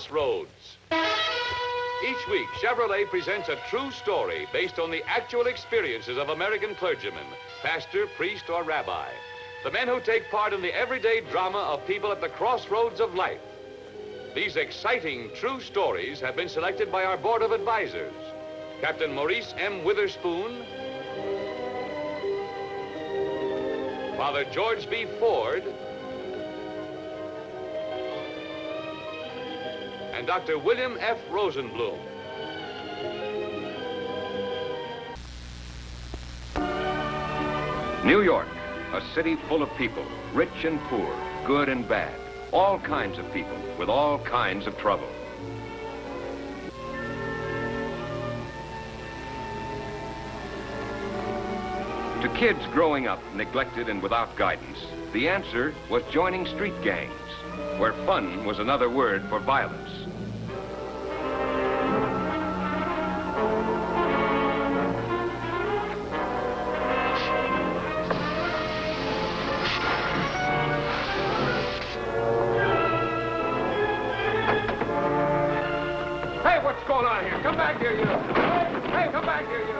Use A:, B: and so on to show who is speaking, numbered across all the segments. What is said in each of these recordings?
A: Crossroads. Each week, Chevrolet presents a true story based on the actual experiences of American clergymen, pastor, priest, or rabbi. The men who take part in the everyday drama of people at the crossroads of life. These exciting true stories have been selected by our board of advisors. Captain Maurice M. Witherspoon, Father George B. Ford, and Dr. William F. Rosenblum.
B: New York, a city full of people, rich and poor, good and bad, all kinds of people with all kinds of trouble. To kids growing up neglected and without guidance, the answer was joining street gangs, where fun was another word for violence.
C: Hey, what's going on here? Come back here, you. Hey, come back here, you.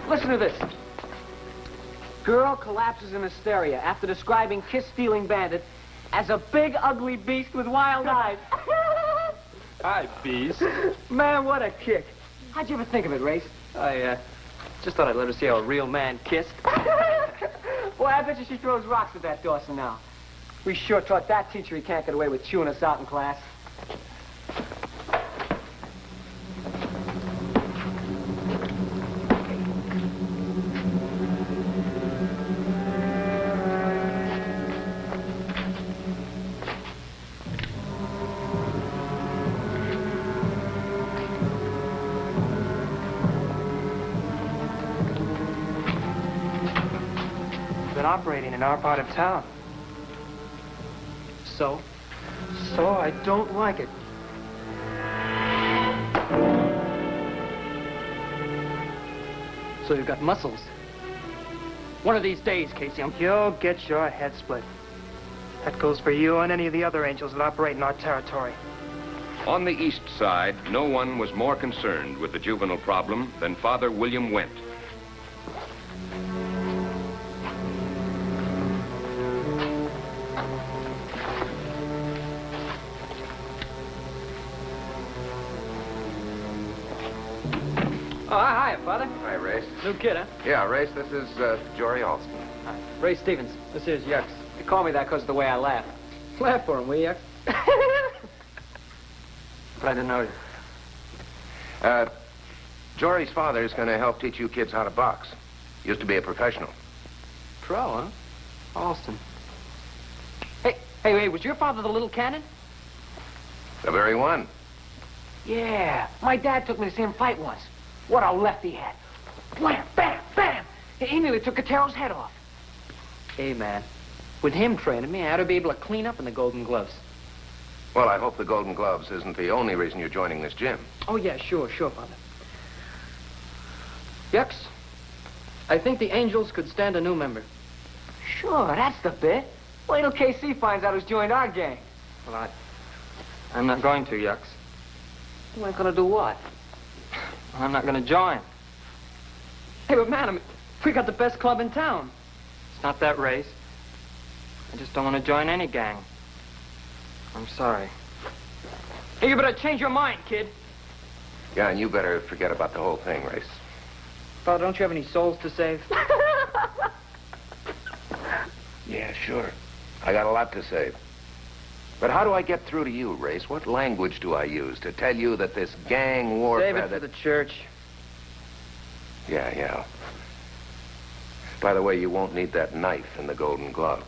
D: Listen to this. Girl collapses in hysteria after describing kiss-stealing bandit as a big, ugly beast with wild eyes.
E: Hi, beast.
D: Man, what a kick. How'd you ever think of it, Race?
E: I, just thought I'd let her see how a real man kissed.
D: Boy, I bet you she throws rocks at that Dawson now. We sure taught that teacher he can't get away with chewing us out in class.
E: Operating in our part of town. So I don't like it. So you've got muscles. One of these days, Casey, you'll get your head split. That goes for you and any of the other angels that operate in our territory.
B: On the east side, no one was more concerned with the juvenile problem than Father William Wendt.
D: Oh, hi, Father.
F: Hi, Race.
D: New kid, huh?
F: Yeah, Race, this is Jory Alston.
D: Hi. Ray Stevens. This is Yucks. They call me that because of the way I laugh. Laugh for him, will you, Yucks?
E: Glad to know you.
F: Jory's father is going to help teach you kids how to box. Used to be a professional.
E: Pro, huh? Alston.
D: Hey, was your father the little cannon?
F: The very one.
D: Yeah, my dad took me to see him fight once. What a left he had. Wham, bam, bam. He nearly took Catero's head off.
E: Hey, man. With him training me, I ought to be able to clean up in the Golden Gloves.
F: Well, I hope the Golden Gloves isn't the only reason you're joining this gym.
E: Oh, yeah, sure, Father. Yucks, I think the Angels could stand a new member.
D: Sure, that's the bit. Wait till KC finds out who's joined our gang.
E: Well, I'm not going to, Yucks.
D: You ain't gonna do what?
E: I'm not going to join.
D: Hey, but man, I mean, we got the best club in town.
E: It's not that, Race. I just don't want to join any gang. I'm sorry.
D: Hey, you better change your mind, kid.
F: Yeah, and you better forget about the whole thing, Race.
E: Father, don't you have any souls to save?
F: Yeah, sure. I got a lot to save. But how do I get through to you, Race? What language do I use to tell you that this gang warfare...
E: Save it for the church.
F: Yeah. By the way, you won't need that knife in the Golden Gloves.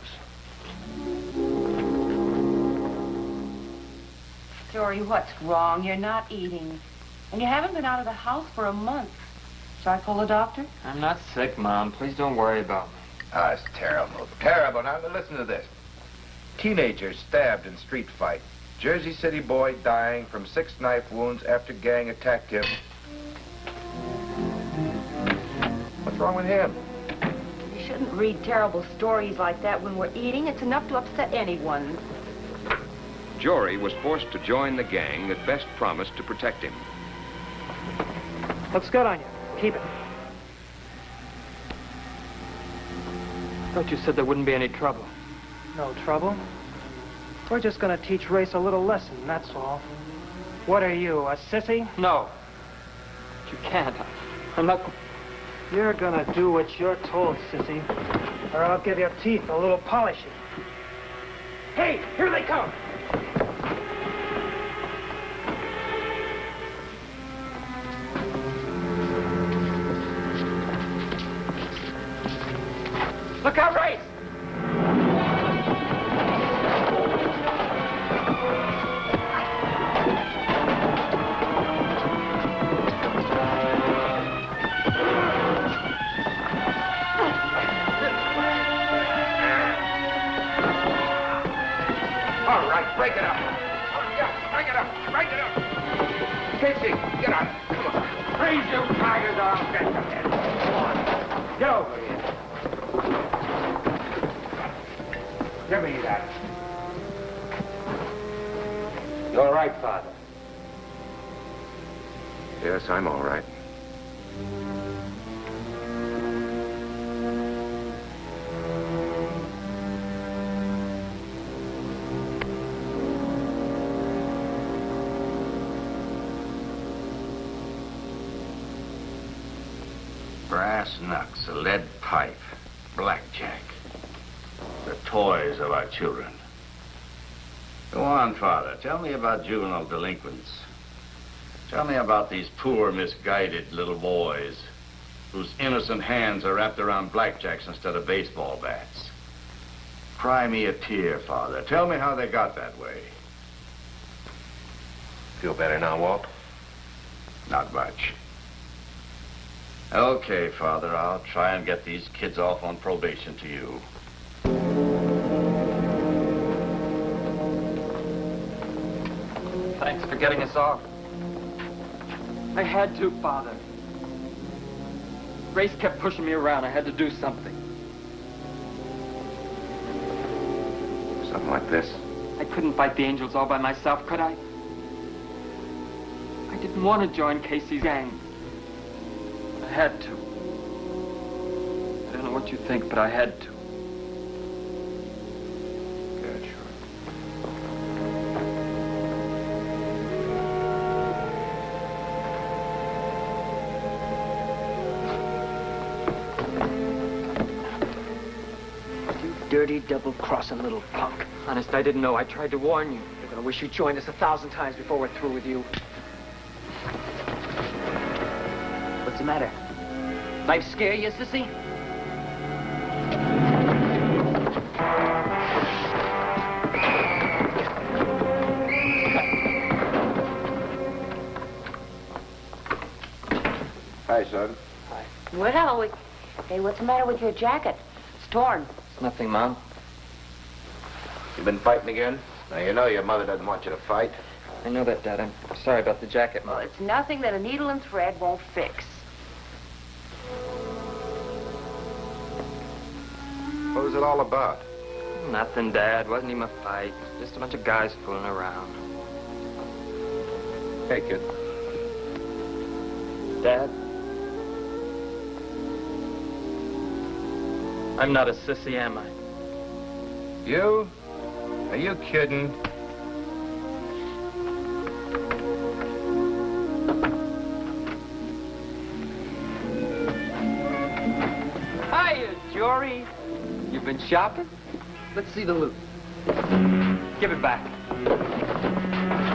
G: Jory, what's wrong? You're not eating. And you haven't been out of the house for a month. Shall I call the doctor?
E: I'm not sick, Mom. Please don't worry about me.
F: Ah, it's terrible. Terrible. Now, listen to this. Teenager stabbed in street fight. Jersey City boy dying from 6 knife wounds after gang attacked him. What's wrong with him?
G: You shouldn't read terrible stories like that when we're eating. It's enough to upset anyone.
B: Jory was forced to join the gang that best promised to protect him.
E: Looks good on you. Keep it. Thought you said there wouldn't be any trouble. No trouble? We're just gonna teach Race a little lesson, that's all. What are you, a sissy? No. But you can't. I'm not... You're gonna do what you're told, sissy. Or I'll give your teeth a little polishing. Hey, here they come! Look out, Race!
F: All right, break it up. Yeah, break it up. Break it up. Casey, get on. Come on.
C: Raise your tigers, I'll get them in. Come on. Get over here. Give me that. You all right, Father?
F: Yes, I'm all right.
H: Brass knucks, a lead pipe, blackjack. The toys of our children. Go on, Father. Tell me about juvenile delinquents. Tell me about these poor, misguided little boys whose innocent hands are wrapped around blackjacks instead of baseball bats. Cry me a tear, Father. Tell me how they got that way.
F: Feel better now, Walt?
H: Not much. Okay, Father, I'll try and get these kids off on probation to you.
E: Thanks for getting us off. I had to, Father. Grace kept pushing me around. I had to do something.
F: Something like this?
E: I couldn't fight the Angels all by myself, could I? I didn't want to join Casey's gang. I had to. I don't know what you think, but I had to.
F: Good, sure.
D: You dirty, double-crossing little punk. Honest, I didn't know. I tried to warn you. You're gonna wish you joined us 1,000 times before we're through with you. What's the matter? Life scare you, sissy?
F: Hi, son.
D: Hi.
G: Well, hey, what's the matter with your jacket? It's torn.
E: It's nothing, Mom.
F: You been fighting again? Now, you know your mother doesn't want you to fight.
E: I know that, Dad. I'm sorry about the jacket, Mom.
G: Well, it's nothing that a needle and thread won't fix.
F: What was it all about?
E: Nothing, Dad. Wasn't even a fight. Just a bunch of guys fooling around.
F: Hey, kid.
E: Dad? I'm not a sissy, am I?
F: You? Are you kidding?
E: Hiya, Jory. You've been shopping? Let's see the loot. Give it back.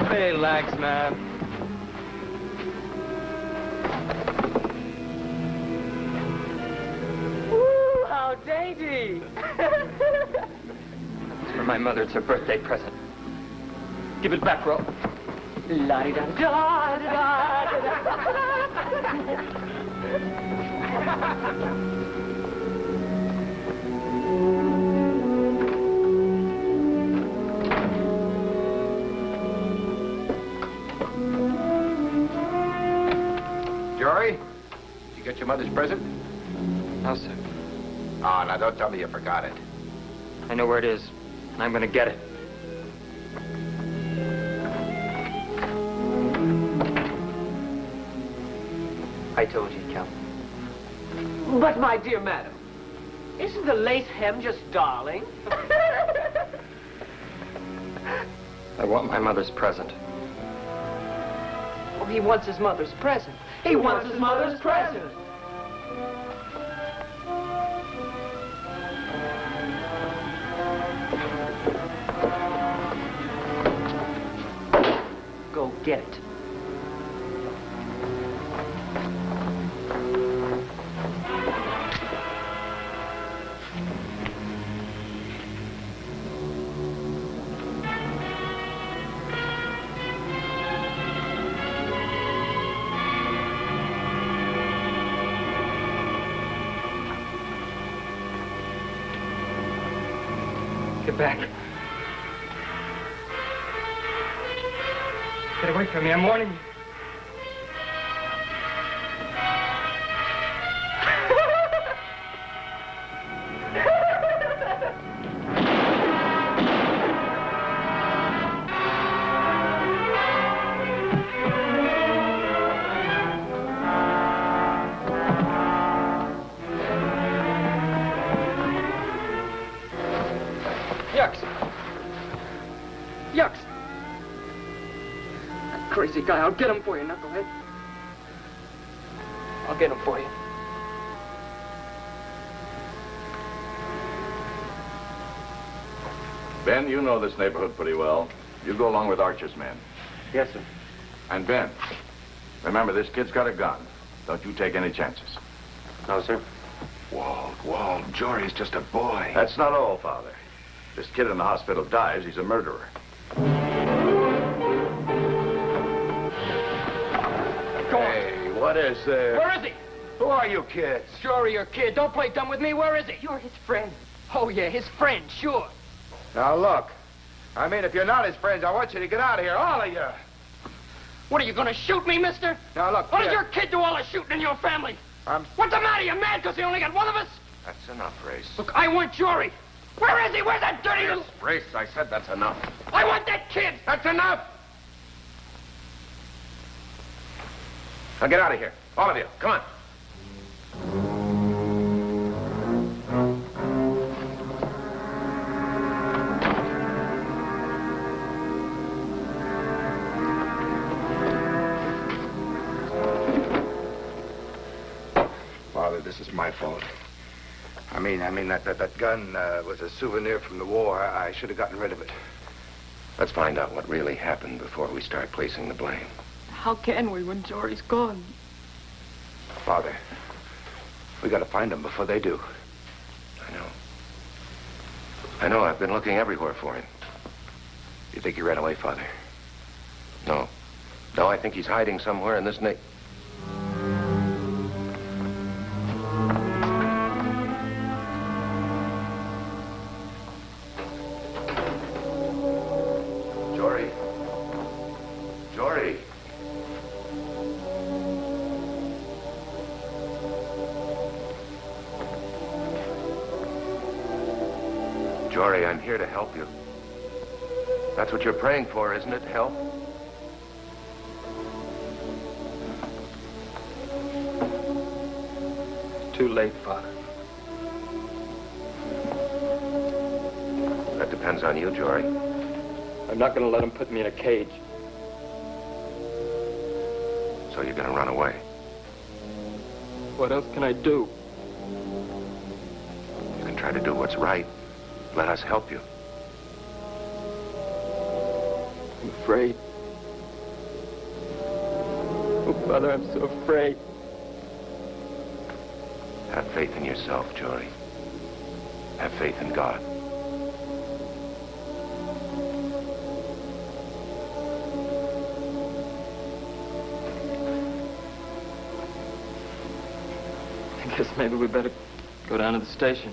E: Relax, man.
G: Ooh, how dainty!
E: It's for my mother. It's her birthday present. Give it back, Ro.
G: La-di-da-da-da-da-da-da.
F: Jory, did you get your mother's present?
E: No, sir.
F: Oh, now don't tell me you forgot it.
E: I know where it is, and I'm gonna get it. I told you, Cal.
D: But, my dear madam, isn't the lace hem just darling?
E: I want my mother's present.
D: Oh, he wants his mother's present. He wants his mother's present. Go get it.
E: Get back. Get away from me, I'm warning you.
D: Crazy guy, I'll get him for you, knucklehead. I'll get him for you.
F: Ben, you know this neighborhood pretty well. You go along with Archer's men.
E: Yes, sir.
F: And Ben, remember, this kid's got a gun. Don't you take any chances.
E: No, sir.
F: Walt, Jory's just a boy. That's not all, Father. This kid in the hospital dies, he's a murderer. What is there?
D: Where is he?
F: Who are you kids?
D: Sure, your kid. Don't play dumb with me. Where is he?
G: You're his friend.
D: Oh, yeah, his friend, sure.
F: Now, look. I mean, if you're not his friends, I want you to get out of here, all of you.
D: What, are you gonna shoot me, mister?
F: Now, look,
D: What
F: kid.
D: does your kid do all the shooting in your family? What's the matter? You mad because he only got one of us?
F: That's enough, Race.
D: Look, I want Jory. Where is he? Where's that dirty little...
F: Race, I said that's enough.
D: I want that kid.
F: That's enough! Now, get out of here. All of you, come on. Father, this is my fault. I mean, that gun was a souvenir from the war. I should have gotten rid of it. Let's find out what really happened before we start placing the blame.
G: How can we when Jory's gone?
F: Father, we gotta find them before they do. I know, I've been looking everywhere for him. You think he ran away, Father? No. No, I think he's hiding somewhere in this Jory. Jory. Jory, I'm here to help you. That's what you're praying for, isn't it? Help?
E: It's too late, Father.
F: That depends on you, Jory.
E: I'm not gonna let him put me in a cage.
F: So you're gonna run away?
E: What else can I do?
F: You can try to do what's right. Let us help you.
E: I'm afraid. Oh, Father, I'm so afraid.
F: Have faith in yourself, Jory. Have faith in God.
E: Guess maybe we better go down to the station.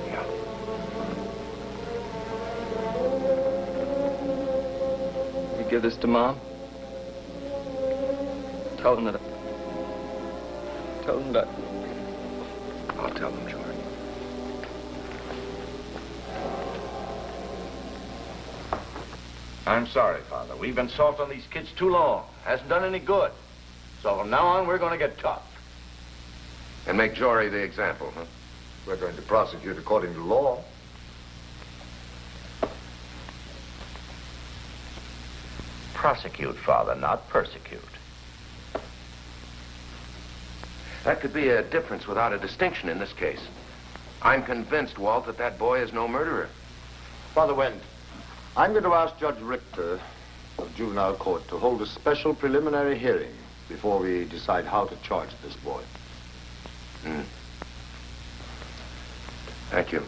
F: Yeah.
E: You give this to Mom? Tell them that...
F: I'll tell them, George.
I: I'm sorry, Father. We've been soft on these kids too long. Hasn't done any good. So from now on, we're going to get tough.
F: And make Jory the example, huh?
I: We're going to prosecute according to law. Prosecute, Father, not persecute.
F: That could be a difference without a distinction in this case. I'm convinced, Walt, that that boy is no murderer.
J: Father Wendt, I'm going to ask Judge Richter of Juvenile Court to hold a special preliminary hearing before we decide how to charge this boy.
F: Thank you.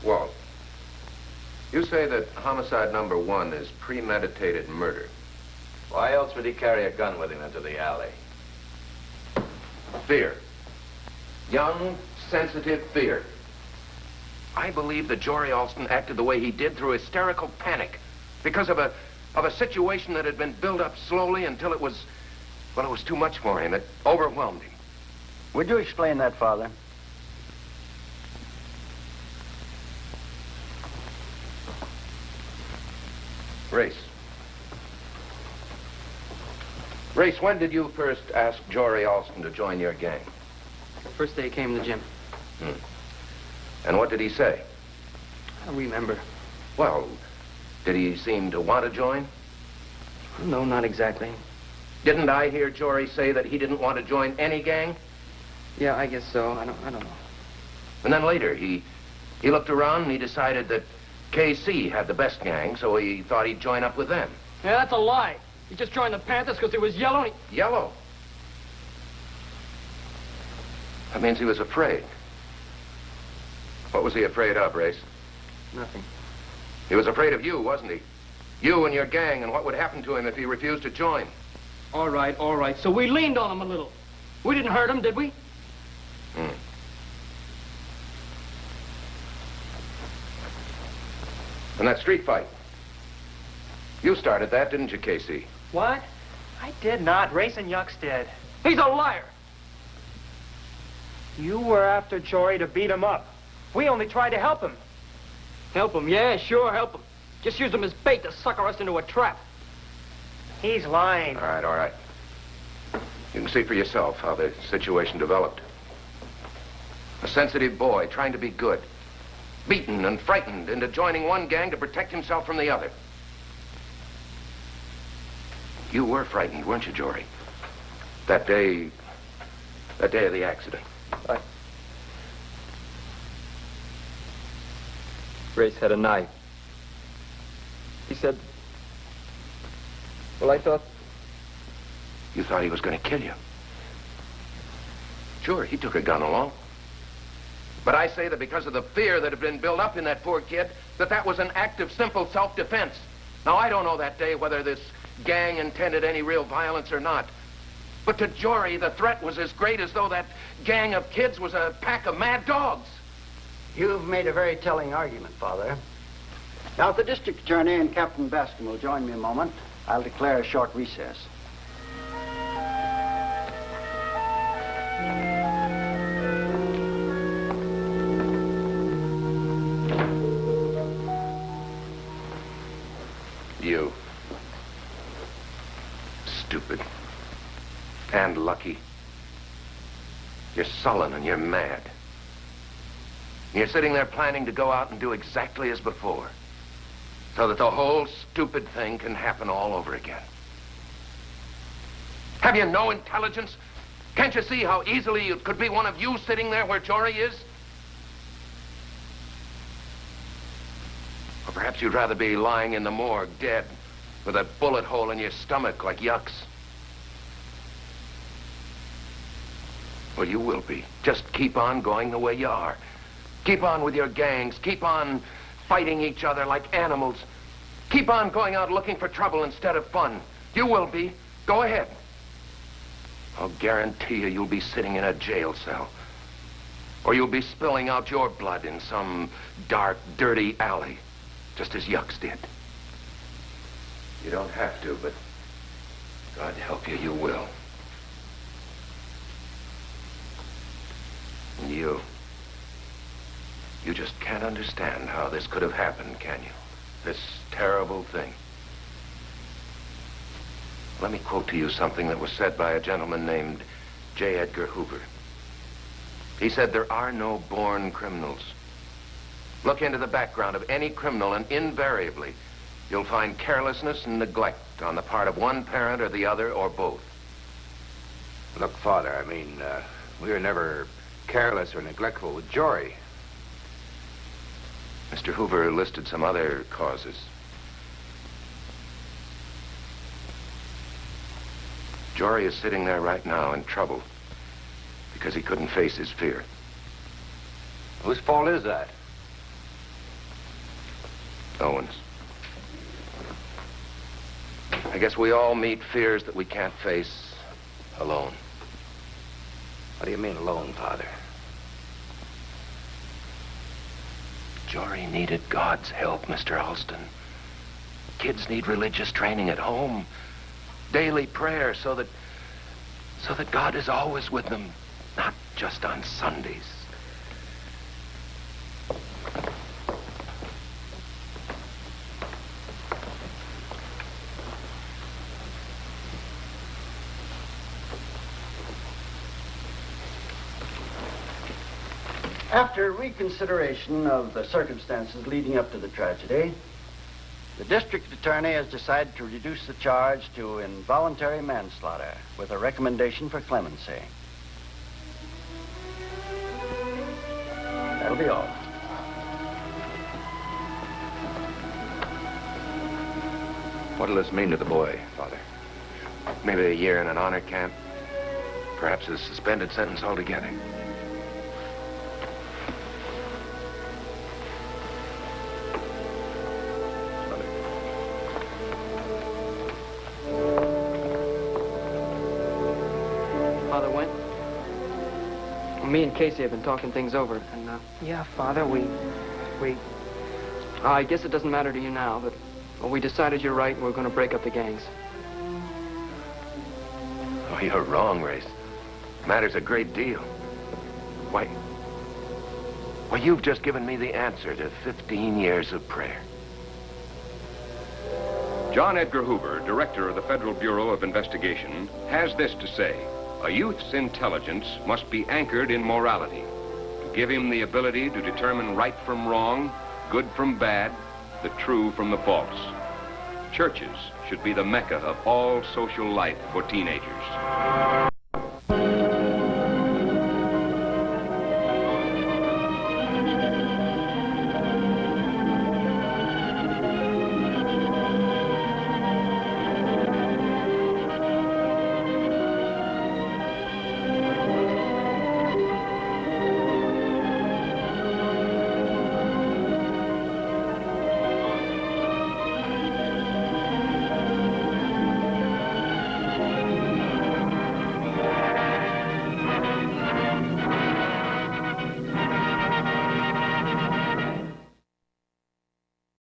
F: Walt, you say that homicide number 1 is premeditated murder.
I: Why else would he carry a gun with him into the alley?
F: Fear. Young, sensitive fear. I believe that Jory Alston acted the way he did through hysterical panic because of a situation that had been built up slowly until it was, well, it was too much for him. It overwhelmed him.
H: Would you explain that, Father?
F: Race. Race, when did you first ask Jory Alston to join your gang?
E: First day he came to the gym.
F: And what did he say?
E: I don't remember.
F: Well, did he seem to want to join?
E: No, not exactly.
F: Didn't I hear Jory say that he didn't want to join any gang?
E: Yeah, I guess so. I don't know.
F: And then later, he looked around and he decided that KC had the best gang, so he thought he'd join up with them.
E: Yeah, that's a lie. He just joined the Panthers because he was yellow and he...
F: Yellow? That means he was afraid. What was he afraid of, Race?
E: Nothing.
F: He was afraid of you, wasn't he? You and your gang and what would happen to him if he refused to join.
E: All right. So we leaned on him a little. We didn't hurt him, did we?
F: And that street fight. You started that, didn't you, Casey?
E: What?
K: I did not. Race and Yucks did.
E: He's a liar.
K: You were after Jory to beat him up. We only tried to help him.
E: Help him? Yeah, sure, help him. Just used him as bait to sucker us into a trap.
K: He's lying.
F: All right. You can see for yourself how the situation developed. A sensitive boy trying to be good. Beaten and frightened into joining one gang to protect himself from the other. You were frightened, weren't you, Jory? That day of the accident.
E: Race had a knife. He said... Well, I thought...
F: You thought he was going to kill you. Sure, he took a gun along. But I say that because of the fear that had been built up in that poor kid, that was an act of simple self-defense. Now, I don't know that day whether this gang intended any real violence or not. But to Jory, the threat was as great as though that gang of kids was a pack of mad dogs.
L: You've made a very telling argument, Father. Now, if the district attorney and Captain Bascom will join me a moment, I'll declare a short recess.
F: You. Stupid. And lucky. You're sullen and you're mad. You're sitting there planning to go out and do exactly as before, so that the whole stupid thing can happen all over again. Have you no intelligence? Can't you see how easily it could be one of you sitting there where Jory is? Or perhaps you'd rather be lying in the morgue, dead, with a bullet hole in your stomach like Yucks. Well, you will be. Just keep on going the way you are. Keep on with your gangs. Keep on fighting each other like animals. Keep on going out looking for trouble instead of fun. You will be. Go ahead. I'll guarantee you'll be sitting in a jail cell. Or you'll be spilling out your blood in some dark, dirty alley, just as Yucks did. You don't have to, but God help you, you will. And you just can't understand how this could have happened, can you? This terrible thing. Let me quote to you something that was said by a gentleman named J. Edgar Hoover. He said, there are no born criminals. Look into the background of any criminal, and invariably, you'll find carelessness and neglect on the part of one parent or the other, or both.
I: Look, Father, I mean, we were never careless or neglectful with Jory.
F: Mr. Hoover listed some other causes. Jory is sitting there right now in trouble because he couldn't face his fear.
I: Whose fault is that?
F: Owen's. I guess we all meet fears that we can't face alone.
I: What do you mean alone, Father?
F: Jory needed God's help, Mr. Alston. Kids need religious training at home. Daily prayer so that God is always with them, not just on Sundays.
L: After reconsideration of the circumstances leading up to the tragedy, the district attorney has decided to reduce the charge to involuntary manslaughter with a recommendation for clemency. That'll be all.
F: What'll this mean to the boy, Father? Maybe a year in an honor camp. Perhaps a suspended sentence altogether.
E: Me and Casey have been talking things over, and, yeah, Father, I guess it doesn't matter to you now, but well, we decided you're right, and we're going to break up the gangs.
F: Oh, you're wrong, Race. Matters a great deal. Why, you've just given me the answer to 15 years of prayer.
B: John Edgar Hoover, director of the Federal Bureau of Investigation, has this to say. A youth's intelligence must be anchored in morality to give him the ability to determine right from wrong, good from bad, the true from the false. Churches should be the mecca of all social life for teenagers.